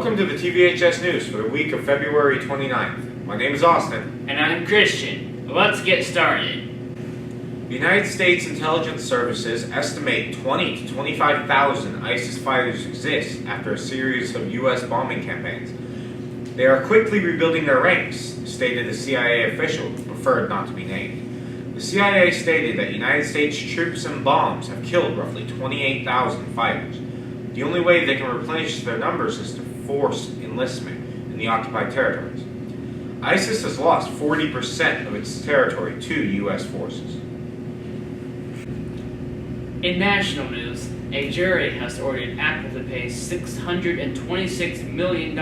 Welcome to the TVHS News for the week of February 29th. My name is Austin. And I'm Christian. Let's get started. The United States Intelligence Services estimate 20 to 25,000 ISIS fighters exist after a series of U.S. bombing campaigns. They are quickly rebuilding their ranks, stated a CIA official who preferred not to be named. The CIA stated that United States troops and bombs have killed roughly 28,000 fighters. The only way they can replenish their numbers is to force enlistment in the occupied territories. ISIS has lost 40% of its territory to U.S. forces. In national news, a jury has ordered Apple to pay $626 million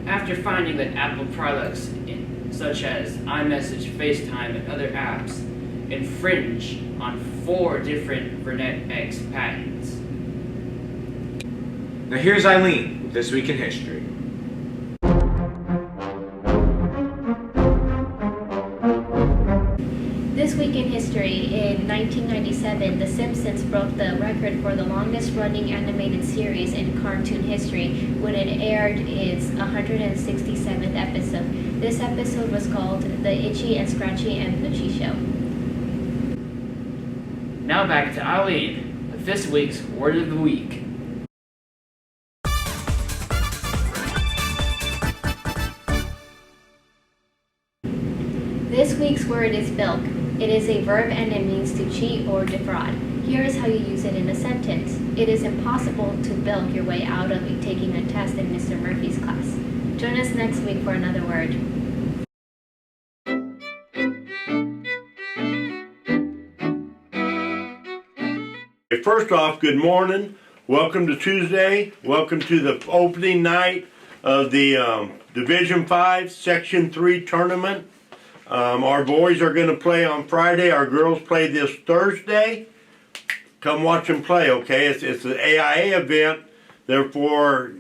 after finding that Apple products such as iMessage, FaceTime, and other apps infringe on 4 different Vernet-X patents. Now here's Eileen with This Week in History. This week in history, in 1997, The Simpsons broke the record for the longest-running animated series in cartoon history when it aired its 167th episode. This episode was called The Itchy and Scratchy and Itchy Show. Now back to Eileen with this week's Word of the Week. This week's word is bilk. It is a verb and it means to cheat or defraud. Here is how you use it in a sentence. It is impossible to bilk your way out of taking a test in Mr. Murphy's class. Join us next week for another word. First off, good morning. Welcome to Tuesday. Welcome to the opening night of the Division 5 Section 3 tournament. Our boys are going to play on Friday. Our girls play this Thursday. Come watch them play, okay? It's an AIA event, therefore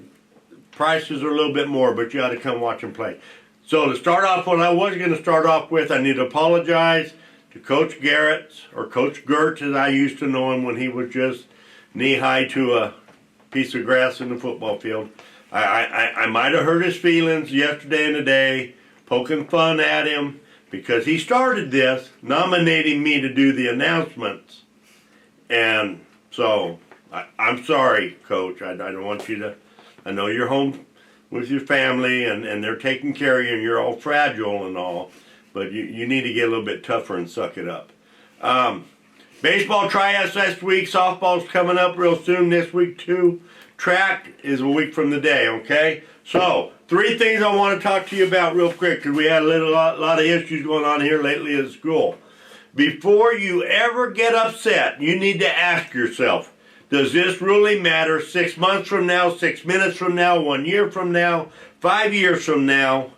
prices are a little bit more, but you got to come watch them play. So to start off, what I was going to start off with, I need to apologize to Coach Garrett, or Coach Gertz as I used to know him when he was just knee-high to a piece of grass in the football field. I might have hurt his feelings yesterday and today, poking fun at him, because he started this, nominating me to do the announcements. And so, I'm sorry, Coach. I don't want you to, I know you're home with your family and they're taking care of you and you're all fragile and all, but you need to get a little bit tougher and suck it up. Baseball tryouts this week, softball's coming up real soon this week too. Track is a week from today, okay? So, 3 things I want to talk to you about real quick because we had a lot of issues going on here lately at school. Before you ever get upset, you need to ask yourself, does this really matter 6 months from now, 6 minutes from now, 1 year from now, 5 years from now,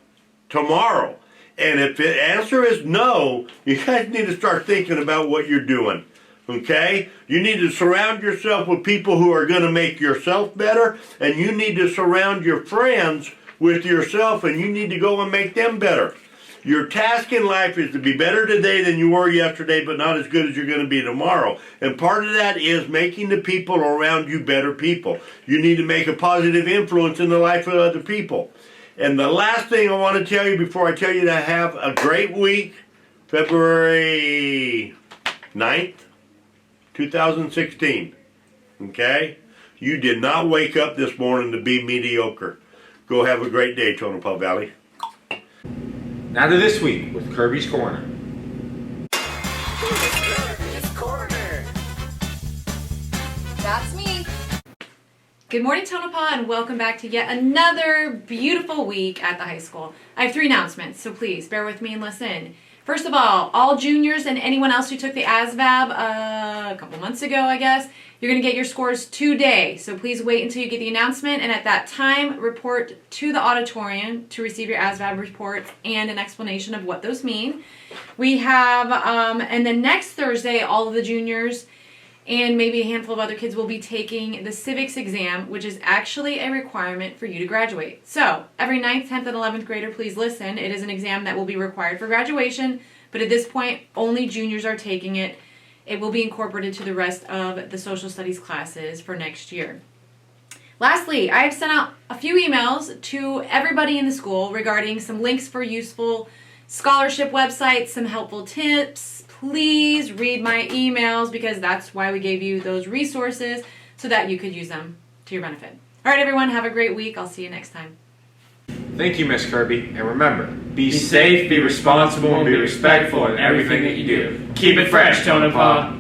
tomorrow? And if the answer is no, you guys need to start thinking about what you're doing. Okay? You need to surround yourself with people who are going to make yourself better, and you need to surround your friends with yourself, and you need to go and make them better. Your task in life is to be better today than you were yesterday, but not as good as you're going to be tomorrow. And part of that is making the people around you better people. You need to make a positive influence in the life of other people. And the last thing I want to tell you before I tell you to have a great week, February 9th, 2016, okay? You did not wake up this morning to be mediocre. Go have a great day, Tonopah Valley. Now to This Week with Kirby's Corner. Kirby's Corner. That's me. Good morning, Tonopah, and welcome back to yet another beautiful week at the high school. I have 3 announcements, so please bear with me and listen. First of all juniors and anyone else who took the ASVAB a couple months ago, I guess, you're going to get your scores today. So please wait until you get the announcement, and at that time, report to the auditorium to receive your ASVAB reports and an explanation of what those mean. We have, and then next Thursday, all of the juniors and maybe a handful of other kids will be taking the civics exam, which is actually a requirement for you to graduate. So, every 9th, 10th, and 11th grader, please listen. It is an exam that will be required for graduation, but at this point, only juniors are taking it. It will be incorporated to the rest of the social studies classes for next year. Lastly, I have sent out a few emails to everybody in the school regarding some links for useful scholarship websites, some helpful tips. Please read my emails because that's why we gave you those resources so that you could use them to your benefit. All right, everyone, have a great week. I'll see you next time. Thank you, Miss Kirby, and remember, be safe, be responsible, and be respectful in everything that you do. Keep it fresh, Tonopah.